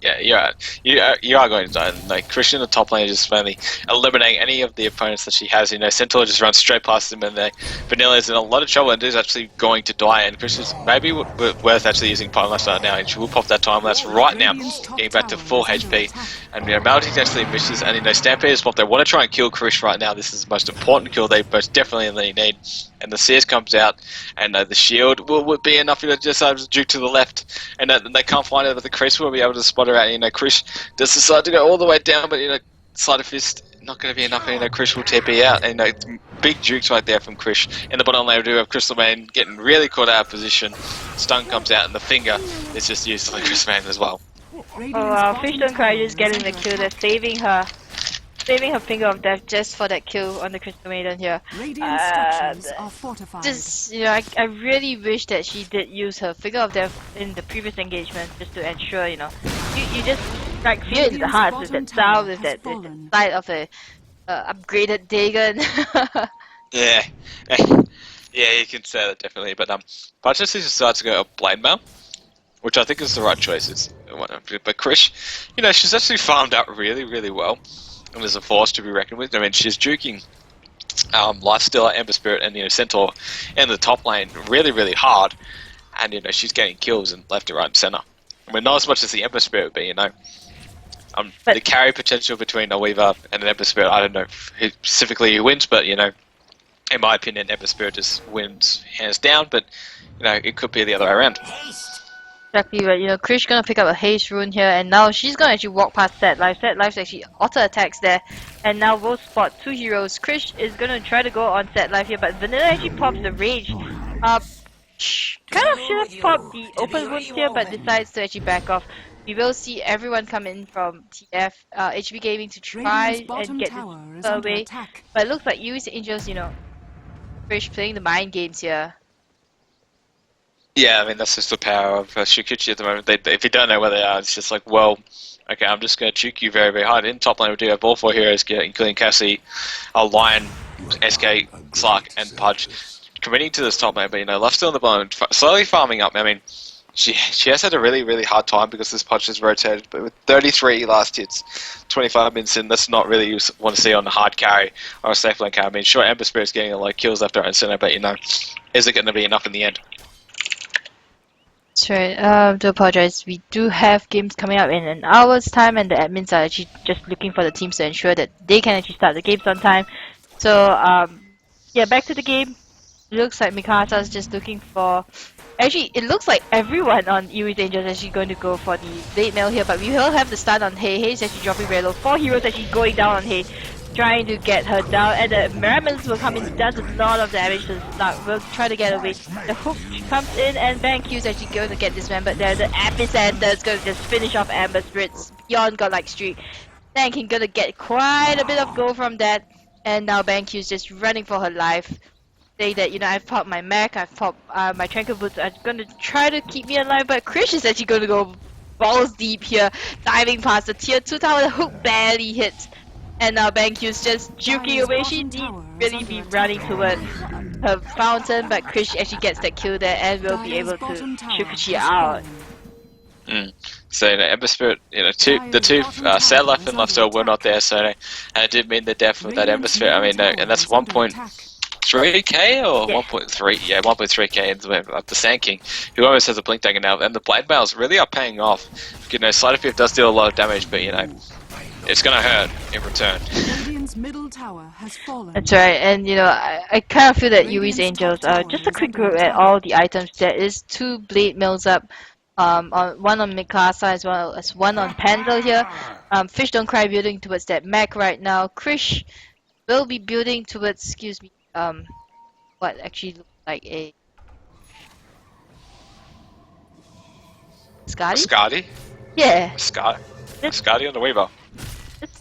Yeah, you are going to die. Like Christian in the top lane is just mainly eliminating any of the opponents that she has. You know, Centaur just runs straight past him, and Vanilla's in a lot of trouble and is actually going to die. And Christian's maybe worth actually using Time Lapse right now, and she will pop that Time Lapse right now, getting back to full HP. And you know, Maldi's actually misses, and you know, Stampede is what they want to try and kill Chris right now. This is the most important kill they most definitely need. And the Sears comes out, and the shield will be enough, you know, just Duke to the left, and they can't find it, but the Chris will be able to spot her out. You know, Chris does decide to go all the way down, but you know, Sleight of Fist not going to be enough. And, you know, Chris will TP out, and you know, big jukes right there from Chris. In the bottom lane, we do have Crystal Man getting really caught out of position. Stun comes out, and the finger is just used for the Chris Man as well. Oh wow, Fish Don't Cry just getting the kill there, saving her finger of death just for that kill on the Crystal Maiden here. Just, you know, I really wish that she did use her finger of death in the previous engagement just to ensure, you know, you just like feel it in the heart with that sound, with that sight of a upgraded Dagon. Yeah, yeah, you can say that definitely. But Punch just decides to go a Blade Mail, which I think is the right choice. But Krish, you know, she's actually farmed out really, really well. And is a force to be reckoned with. I mean, she's juking Lifestealer, Ember Spirit, and you know Centaur in the top lane really, really hard, and you know she's getting kills and left and right and center. I mean, not as much as the Ember Spirit would be, you know. The carry potential between a Weaver and an Ember Spirit, I don't know specifically who wins, but you know, in my opinion, Ember Spirit just wins hands down. But you know, it could be the other way around. Exactly right, you know, Krish gonna pick up a haste rune here, and now she's gonna actually walk past Set Life. Set Life's actually auto attacks there, and now we'll spot two heroes. Krish is gonna try to go on Set Life here, but Vanilla actually pops the rage. Kind of should have popped the open wounds here, but decides to actually back off. We will see everyone come in from TF, HB Gaming to try and get this away, but it looks like Yui's Angels, you know, Krish playing the mind games here. Yeah, I mean, that's just the power of Shukichi at the moment. If you don't know where they are, it's just like, well, okay, I'm just going to juke you very, very hard. In top lane, we do have all four heroes, including Cassie, Lion, SK, Slark, and Pudge, committing to this top lane. But, you know, Luff's still in the bottom, slowly farming up. I mean, she has had a really, really hard time because this Pudge has rotated. But with 33 last hits, 25 minutes in, that's not really what you want to see on a hard carry or a safe lane carry. I mean, sure, Ember Spirit's getting a lot of kills left, right, and center, but, you know, is it going to be enough in the end? That's right. Do apologize. We do have games coming up in an hour's time, and the admins are actually just looking for the teams to ensure that they can actually start the games on time. So, yeah, back to the game. It looks like Mikasa's just looking for... Actually, it looks like everyone on Yui's Angels is actually going to go for the late mail here, but we will have the stun on Hei. Hei's actually dropping very low. 4 heroes actually going down on Hei, trying to get her down, and the Merrimans will come in, does a lot of damage to the Slug. We'll try to get away. The hook comes in, and BanQ is actually going to get dismembered there. The Epicenter is going to just finish off Amber Spirit's beyond godlike streak. Tanking gonna get quite a bit of gold from that, and now BanQ is just running for her life. Say that, you know, I've popped my mech, I've popped my Tranquil Boots, are gonna try to keep me alive, but Krish is actually gonna go balls deep here, diving past the tier 2 tower. The hook barely hits. And now BanQ's just juking away. She needs really be running towards her fountain, but Krish actually gets that kill there and will be able to Shukichi out. So, you know, Ember Spirit, you know, the two Sad Life and Lifesteal were not there, so and it did mean the death of that Ember Spirit. I mean, and that's 1.3k or 1.3? Yeah, 1.3k of the Sand King, who almost has a Blink Dagger now, and the Blade Mails really are paying off. You know, Sleight of Fist does deal a lot of damage, but you know, it's gonna hurt in return. That's right, and you know, I kind of feel that Yui's Angels, just a quick look at all the items. There is 2 Blade Mills up, one on Mikasa as well as one on Pendle here. Fish Don't Cry building towards that mech right now. Krish will be building towards, what actually looks like a Scotty. Scotty? Yeah, Scotty on the Weaver.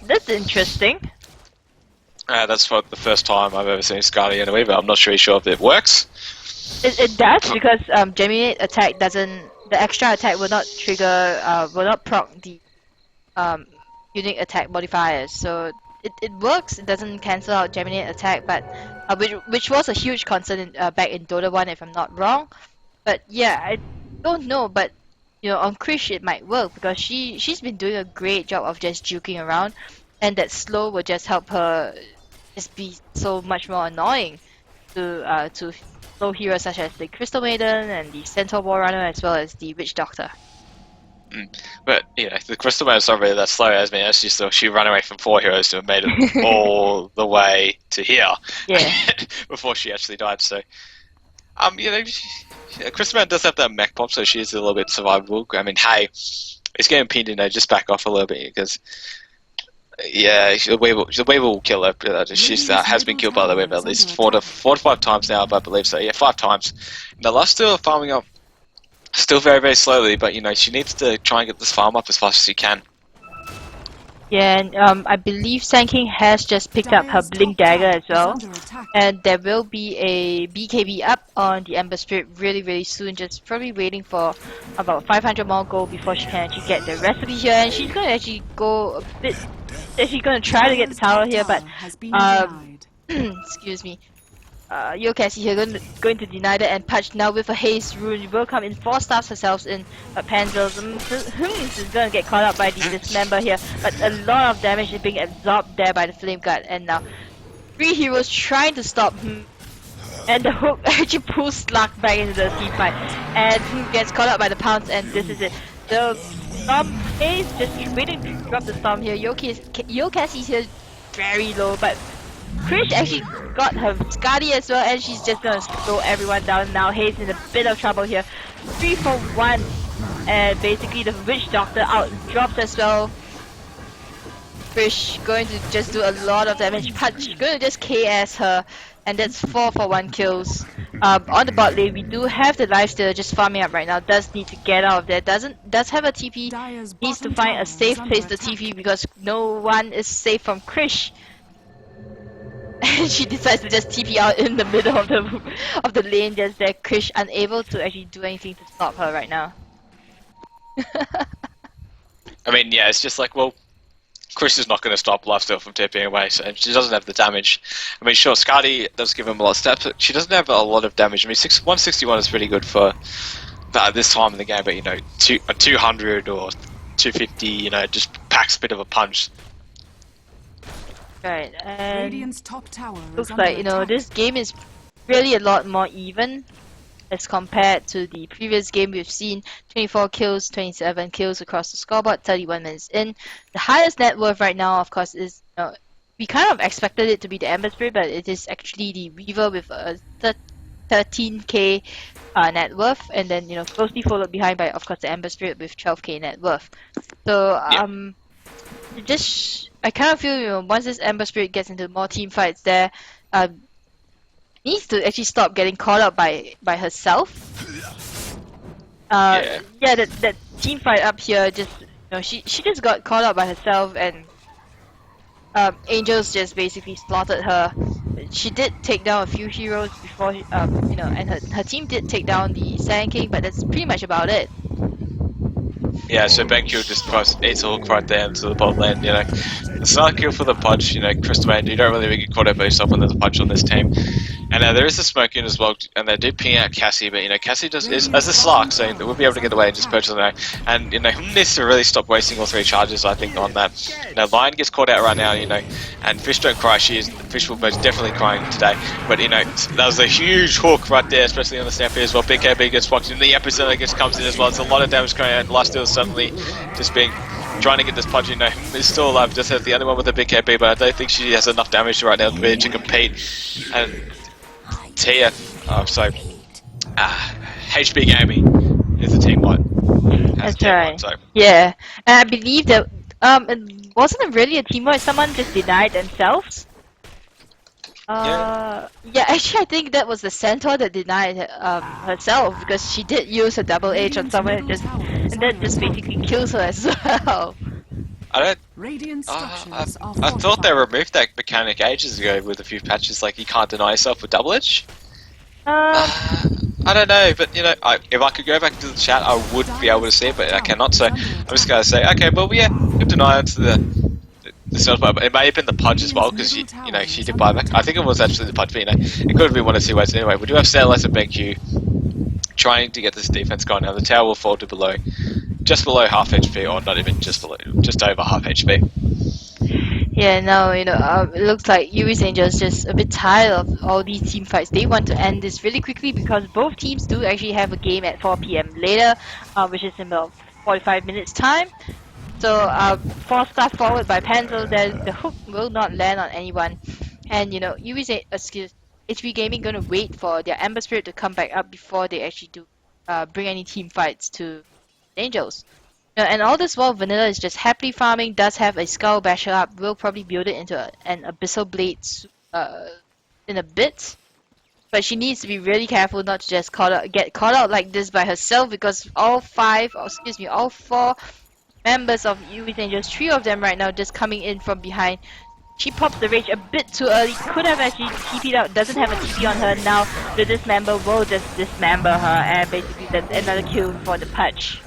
that's interesting. That's for the first time I've ever seen Scotty on the Weaver. I'm not really sure if it works. It does because Geminate attack doesn't. The extra attack will not trigger. Will not proc the unique attack modifiers. So it works. It doesn't cancel out Geminate attack, but which was a huge concern back in Dota 1 if I'm not wrong. But yeah, I don't know. But on Krish it might work because she's been doing a great job of just juking around, and that slow will just help her just be so much more annoying to slow heroes such as the Crystal Maiden and the Centaur War Runner as well as the Witch Doctor. But the Crystal Maiden's not really that slow as me. She ran away from 4 heroes to have made it all the way to here. Yeah. Before she actually died. So, Crystal Maiden does have that mech pop, so she is a little bit survivable. I mean, hey, it's getting pinned. Just back off a little bit because. Yeah, the Weaver will kill her. She has been killed by the Weaver at least 4 to 5 times now, I believe so. Yeah, 5 times. And the last still farming up, still very, very slowly, but she needs to try and get this farm up as fast as she can. Yeah, and I believe Sand King has just picked up her Blink Dagger as well. And there will be a BKB up on the Ember Spirit really, really soon. Just probably waiting for about 500 more gold before she can actually get the recipe here. And she's going to actually go a bit. She's going to try to get the tower here, but excuse me. Cassie here going to deny that and Patch now with a haste rune will come in 4 stars herself in Panzer's is going to get caught up by the dismember here, but a lot of damage is being absorbed there by the flame guard, and now 3 heroes trying to stop him, and the hook actually pulls Slug back into the team fight and gets caught up by the pounce, and this is it. The Storm is just waiting to drop the Storm here. Cassie's here very low, but Krish actually got her Scotty as well, and she's just gonna slow everyone down now. Hayes in a bit of trouble here. 3 for 1, and basically the Witch Doctor out drops as well. Krish going to just do a lot of damage. Patch going to just KS her, and that's 4 for 1 kills. On the bot lane, we do have the lifestealer just farming up right now. Does need to get out of there. Does have a TP. Needs to find a safe place to TP because no one is safe from Krish. And she decides to just TP out in the middle of the lane, just there. Krish unable to actually do anything to stop her right now. I mean, yeah, it's just like, well, Krish is not going to stop Lifesteal from tipping away, so she doesn't have the damage. I mean, sure, Scotty does give him a lot of steps, but she doesn't have a lot of damage. I mean, 161 is pretty good for this time in the game, but 200 or 250, just packs a bit of a punch. Right, and Radiant's top tower looks is like, under attack. this game is really a lot more even as compared to the previous game. We've seen 24 kills, 27 kills across the scoreboard, 31 minutes in. The highest net worth right now, of course, is, we kind of expected it to be the Ember Spirit, but it is actually the Weaver with a 13k net worth, and then, closely followed behind by, of course, the Ember Spirit with 12k net worth. So, I kind of feel, once this Ember Spirit gets into more team fights there, needs to actually stop getting caught up by herself. That team fight up here just, she just got caught up by herself, and Angels just basically slaughtered her. She did take down a few heroes before, and her team did take down the Sand King, but that's pretty much about it. Yeah, so BenQ just eats a hook right there into the bot lane, It's not a kill for the punch, Crystal Maiden, you don't really get caught out by yourself when there's a punch on this team. And there is a smoke in as well, and they did ping out Cassie, but Cassie is as a Slark, so we'll be able to get away and just purchase them. And Hum needs to really stop wasting all 3 charges, I think, on that. Lion gets caught out right now, and Fish don't cry. Fish will most definitely crying today. But that was a huge hook right there, especially on the Stampede as well. Big KB gets blocked in, the epicenter gets comes in as well. It's a lot of damage going out. Lifesteal is suddenly just trying to get this punch. Is still alive, just as the only one with a big KB, but I don't think she has enough damage right now to be able to compete. And Tia, HB Gaming is the team one. That's right. Yeah, and I believe that it wasn't really a team wipe. Someone just denied themselves. Yeah, actually, I think that was the centaur that denied herself because she did use a double H on Radiant's someone middle tower is and that under just attack. basically kills her as well. I don't. Radiant I, structures are I thought they fortified. removed that mechanic ages ago with a few patches. Like you can't deny yourself with double edge. Um, I don't know, but you know, if I could go back to the chat, I would be able to see it, but I cannot. So I'm just gonna say, okay, well, yeah, good deny it to the sales buy, but it may have been the Pudge as well because you know she did buy back. I think it was actually the Pudge, but you know, it could have been one of two ways. Anyway, we do have Stairless and BenQ trying to get this defense going. Now the tower will fall to below, just below half HP, or not even just below, just over half HP. yeah, no, it looks like Yuri's Angels just a bit tired of all these team fights. They want to end this really quickly because both teams do actually have a game at 4 p.m. later, which is in about 45 minutes time. So, force stuff forward by Pencil, the hook will not land on anyone. And, Yuri's HB Gaming gonna wait for their Ember Spirit to come back up before they actually do bring any team fights to Angels. And all this while Vanilla is just happily farming, does have a Skull Basher up, will probably build it into an Abyssal Blade in a bit. But she needs to be really careful not to just get caught out like this by herself because all four members of Yuri's Angels, three of them right now just coming in from behind. She popped the rage a bit too early, could have actually TP'd out, doesn't have a TP on her now. The dismember will just dismember her and basically that's another kill for the Pudge.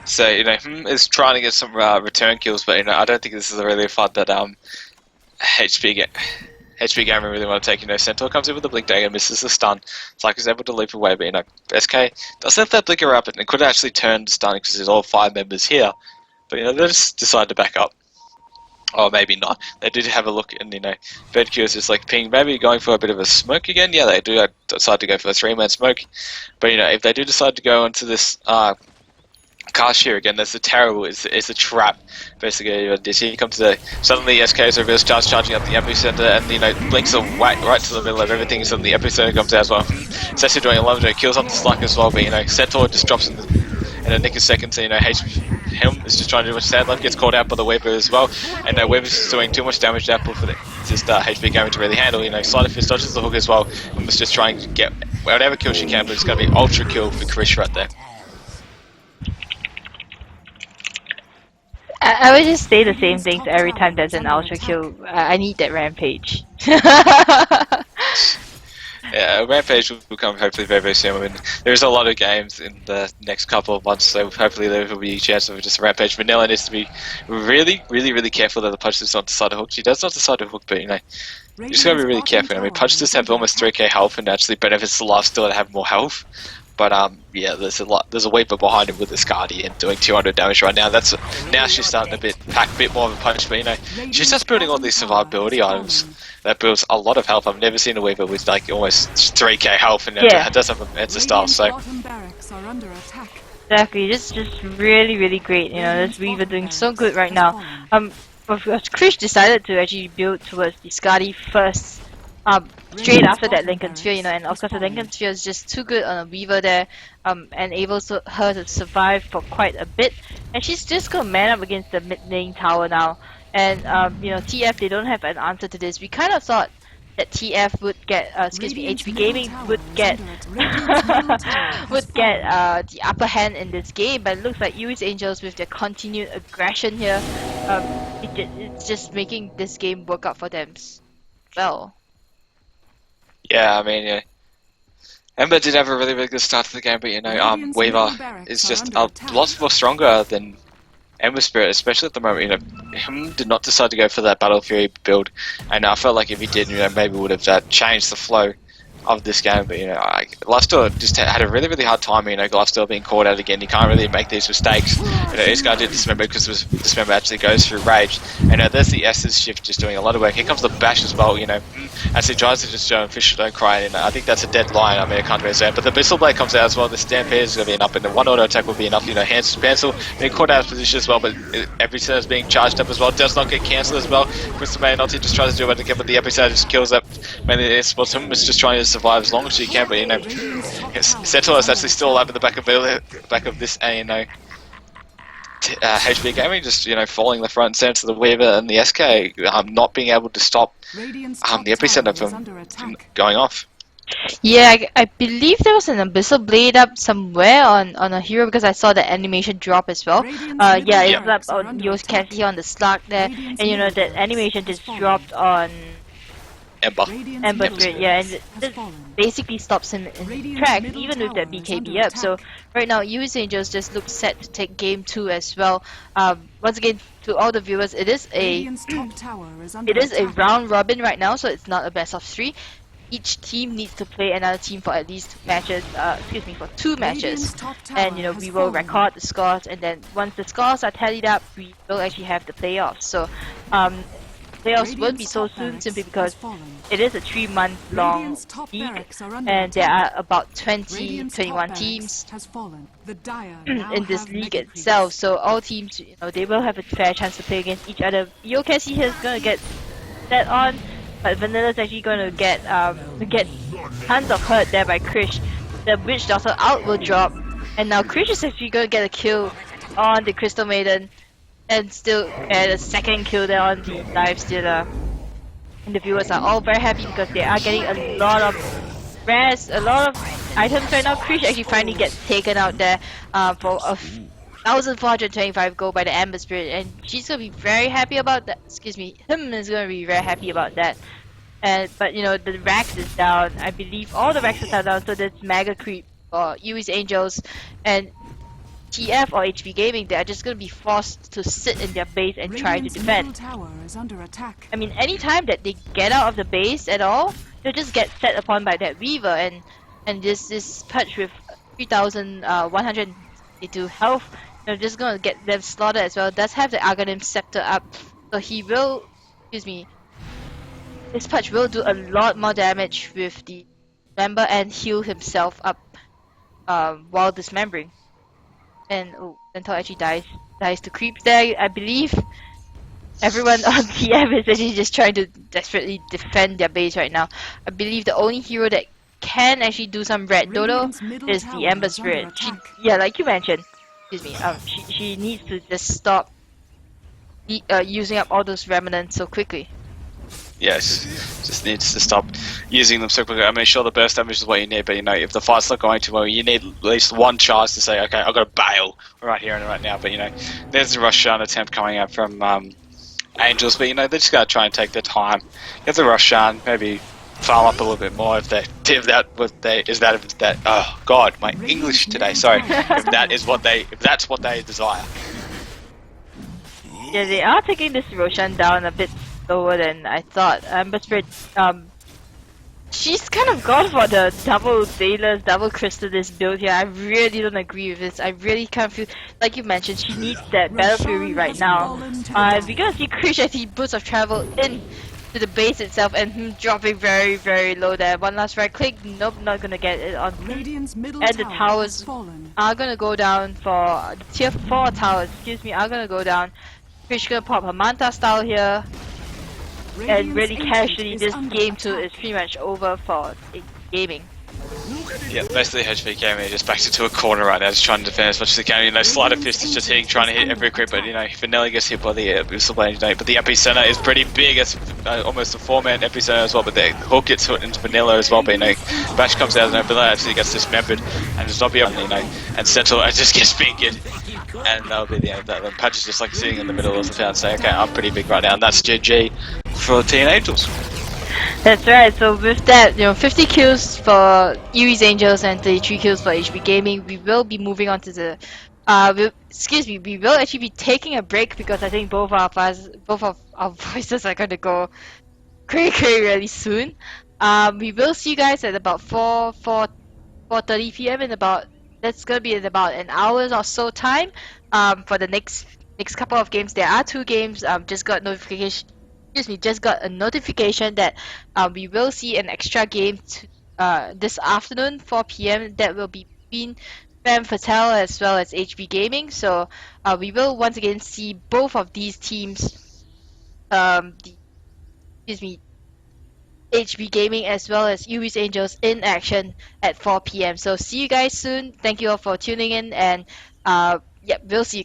So you know, is trying to get some return kills, but you know, I don't think this is really a fun that HB Gamer really want to take. You know, Centaur comes in with the Blink Dagger, misses the stun. It's like he's able to leap away, but you know, SK does have that Blinker up, and it could actually turn to stun because there's all 5 members here. But you know, they just decide to back up. Or maybe not. They did have a look, and you know, BenQ is just like ping, maybe going for a bit of a smoke again. Yeah, they do decide to go for a 3-man smoke. But you know, if they do decide to go into this cast here again, that's a terrible, it's a trap. Basically, DC comes to suddenly SK's reverse charge charging up the epicenter, and you know, blinks right to the middle of everything, and suddenly the epicenter comes out as well. It's actually doing a lot of kills off the Slug as well, but you know, Centaur just drops in a nick of seconds, so you know, him is just trying to do much sad left, gets called out by the Weaver as well, and Weaver's just doing too much damage to Apple for just HB Gaming to really handle. You know, Sleight of Fist dodges the hook as well, and was just trying to get whatever kill she can, but it's going to be ultra kill for Krish right there. I would just say the same things every time there's an ultra kill. I need that rampage. Yeah, Rampage will come hopefully very, very soon. I mean, there's a lot of games in the next couple of months, so hopefully there will be a chance of just a Rampage. Vanilla needs to be really, really, really careful that the Pudge does not decide to hook. She does not decide to hook, but you know, you just gotta be really careful. I mean, Pudge does have almost 3k health and actually benefits the lifesteal to have more health. But yeah, there's a Weaver behind him with this Guardian doing 200 damage right now. Now she's starting to pack a bit more of a punch, but you know, she's just building all these survivability items that builds a lot of health. I've never seen a Weaver with like almost 3k health and it does have a Mensa style. So exactly, just really, really great. You know, this Weaver doing so good right now. Of course, Krish decided to actually build towards the Skadi first. Straight after that Lincoln Sphere, you know, and of course the Lincoln Sphere is just too good on a Weaver there, enables her to survive for quite a bit, and she's just gonna man up against the mid lane tower now, and you know, TF, they don't have an answer to this. We kind of thought that TF would get, HB Gaming would get the upper hand in this game, but it looks like Yuri's Angels with their continued aggression here, it's just making this game work out for them well. yeah, I mean, yeah. Ember did have a really, really good start to the game, but you know, Weaver is just a lot more stronger than Ember Spirit, especially at the moment. You know, him did not decide to go for that Battle Fury build, and I felt like if he did, you know, maybe would have changed the flow of this game. But you know, Lifesteal just had a really, really hard time. You know, Lifesteal being caught out again. You can't really make these mistakes. You know, this guy did dismember because dismember actually goes through rage. And there's the S's shift just doing a lot of work. Here comes the bash as well. You know, as he tries to just show fish don't cry. And I think that's a dead line. I mean, I can't really say it. But the Abyssal Blade comes out as well. The Stampede is going to be enough, and the one auto attack will be enough. You know, hands to pencil being caught out of position as well. But every turn is being charged up as well. Does not get cancelled as well. Crystal May not just tries to do it again, but the episode just kills that. Mainly it's him is just trying to survive as long as she can, but you know, Centaur is actually still alive at the back of this, and you know, HB Gaming just falling the front and center to the Weaver and the SK, not being able to stop Radiant's the top epicenter tower is from under attack. going off. Yeah, I believe there was an Abyssal Blade up somewhere on a hero because I saw the animation drop as well. Radiant's Yeah, middle it's up barracks are on, under you can attack. see on the slug there, Radiant's and middle that barracks animation has just fallen. dropped on Ember. Radiant's Ember middle Spirit, yeah, and barracks has this fallen. basically stops him in his Radiant's track, middle even with that tower is BKB under up. So attack. right now, US Angels just look set to take game 2 as well. Once again, to all the viewers, it is Radiant's top tower is under it is a attack. round robin right now, so it's not a best of 3. Each team needs to play another team for at least 2 matches. For 2 matches. Radiant's top tower And has we will fallen. record the scores, and then once the scores are tallied up, we will actually have the playoffs. So playoffs won't be Radiant's so top soon barracks simply has because fallen. it is a 3-month long Radiant's top league, barracks are under and there attack. are about 20, Radiant's 21 top barracks teams has fallen. The Dire now in this have league mega itself. creeps. So all teams, they will have a fair chance to play against each other. Yokesi is gonna get set on, but Vanilla's actually gonna get tons of hurt there by Krish. The Witch Doctor out will drop, and now Krish is actually gonna get a kill on the Crystal Maiden, and still get a second kill there on the Dive Stealer. And the viewers are all very happy because they are getting a lot of rares, a lot of items right now. Krish actually finally gets taken out there for a 1,425 gold by the Amber Spirit, and she's gonna be very happy about that. Excuse me, him is gonna be very happy about that. But the Rax is down. I believe all the Raxes are down, so there's Mega Creep for US Angels and TF or HB Gaming. They are just gonna be forced to sit in their base and try to Radiant's defend. middle tower is under attack. I mean, anytime that they get out of the base at all, they'll just get set upon by that Weaver, and this patch with 3,182 health, they're just gonna get them slaughtered as well. Does have the Aghanim Scepter up, so he will, excuse me, this patch will do a lot more damage with the member and heal himself up while dismembering. And Centaur actually dies to creeps there. I believe everyone on TF is actually just trying to desperately defend their base right now. I believe the only hero that can actually do some red dodo Radiant's middle is tower the Ember is under Spirit. attack. Yeah, like you mentioned. Excuse me. She needs to just stop using up all those remnants so quickly. Yes, just needs to stop using them so quickly. I mean, sure, the burst damage is what you need, but if the fight's not going too well, you need at least one charge to say, okay, I've got to bail right here and right now. But there's a rush shot attempt coming out from Angels, but they just gotta try and take their time. Get the rush shot, maybe farm up a little bit more if that. Oh God, my English today. Sorry, if that's what they desire. Yeah, they are taking this Roshan down a bit slower than I thought. But Spirit, she's kind of gone for the double Dailers, double Crystallis build here. I really don't agree with this. I really kind of feel, like you mentioned, she needs that Battle Fury right now. We're gonna see Krish as he boots of travel in to the base itself and him dropping very, very low there. One last right click, nope, not gonna get it on. Radiant's middle And the tower towers has fallen. are gonna go down for the tier 4 towers, excuse me, are gonna go down. Krish gonna pop her Manta style here. And really casually, this game 2 is pretty much over for gaming. Yeah, basically HV Gaming just backs it to a corner right now, just trying to defend as much as they can. Slider Fist is just trying to hit every creep, but Vanilla gets hit by the Missile Blade, but the epicenter is pretty big. It's almost a 4-man epicenter as well, but the hook gets hit into Vanilla as well, but Bash comes out and Vanilla actually gets dismembered, and just not be able and Central just gets fingered, and that'll be the end of that. And Patch is just sitting in the middle of the town saying, okay, I'm pretty big right now, and that's GG for Teen Angels. That's right, so with that, 50 kills for US Angels and 33 kills for HB Gaming, we will be moving on to the we will actually be taking a break because I think both of our voices are gonna go cray really soon. We will see you guys at about 4:30 PM in about, that's gonna be in about an hour or so time. For the next couple of games. There are 2 games. Just got a notification that we will see an extra game this afternoon, 4 PM. That will be between Femme Fatale as well as HB Gaming. So we will once again see both of these teams, HB Gaming as well as US Angels in action at 4 PM. So see you guys soon. Thank you all for tuning in, and we'll see you.